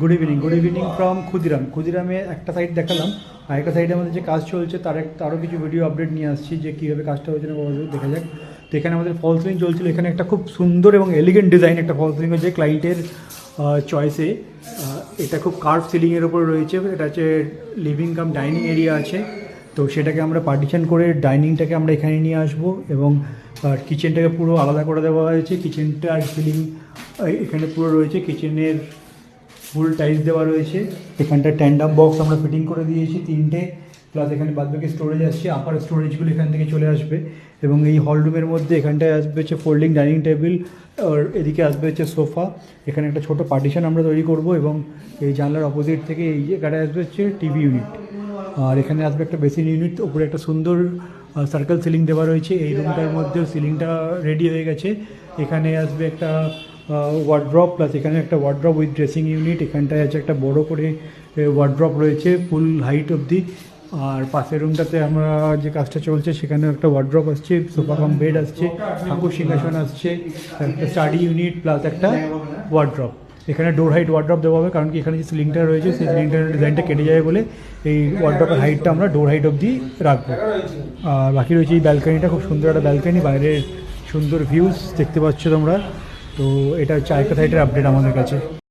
Good evening from ক্ষুদিরামে একটা side দেখালাম, আর একটা সাইডে আমাদের যে কাজ চলছে তারও কিছু ভিডিও আপডেট নিয়ে আসছি যে কীভাবে কাজটা হচ্ছে না দেখা যাক। তো এখানে আমাদের ফল সিলিং চলছিল, এখানে একটা খুব সুন্দর এবং এলিগেন্ট ডিজাইন একটা ফল সিলিং হচ্ছে ক্লায়েন্টের চয়েসে। এটা খুব কার্ভ সিলিংয়ের ওপর রয়েছে, এটা হচ্ছে লিভিং কাম ডাইনিং এরিয়া আছে, তো সেটাকে আমরা পার্টিশন করে ডাইনিংটাকে আমরা এখানে নিয়ে আসবো এবং কিচেনটাকে পুরো আলাদা করে দেওয়া হয়েছে। কিচেনটা আর সিলিং এখানে পুরো রয়েছে, কিচেনের ফুল টাইলস দেওয়া রয়েছে। এখানটা ট্যান্ডাম বক্স আমরা ফিটিং করে দিয়েছি 3টে, প্লাস এখানে বাদবাকি স্টোরেজ আসছে, আপার স্টোরেজগুলো এখান থেকে চলে আসবে। এবং এই হল রুমের মধ্যে এখানটায় আসবে হচ্ছে ফোল্ডিং ডাইনিং টেবিল, আর এদিকে আসবে হচ্ছে সোফা। এখানে একটা ছোটো পার্টিশন আমরা তৈরি করব এবং এই জানলার অপোজিট থেকে এই জায়গাটায় আসবে হচ্ছে টিভি ইউনিট, আর এখানে আসবে একটা বেসিন ইউনিট। উপরে একটা সুন্দর সার্কেল সিলিং দেওয়া রয়েছে। এই রুমটার মধ্যেও সিলিংটা রেডি হয়ে গেছে। এখানে আসবে একটা ওয়ার্ড্রপ, প্লাস এখানে একটা ওয়ার্ড্রপ উইথ ড্রেসিং ইউনিট। এখানটায় আছে একটা বড় করে ওয়ার্ড্রপ রয়েছে ফুল হাইট অবধি। আর পাশের রুমটাতে আমরা যে কাজটা চলছে সেখানে একটা ওয়ার্ড্রপ আসছে, সোফা কাম বেড আসছে, ঠাকুর সিংহাসন আসছে, একটা স্টাডি ইউনিট প্লাস একটা ওয়ার্ড্রপ। এখানে ডোর হাইট ওয়ার্ড্রপ দেওয়া হবে, কারণ কি এখানে যে সিলিংটা রয়েছে সেই সিলিংটার ডিজাইনটা কেটে যাবে বলে এই ওয়ার্ড্রপের হাইটটা আমরা ডোর হাইট অবধি রাখবো। আর বাকি রয়েছে এই ব্যালকানিটা, খুব সুন্দর একটা ব্যালকানি, বাইরের সুন্দর ভিউজ দেখতে পাচ্ছ তোমরা। তো এটা হচ্ছে আরেকটা সাইডের আপডেট আমাদের কাছে।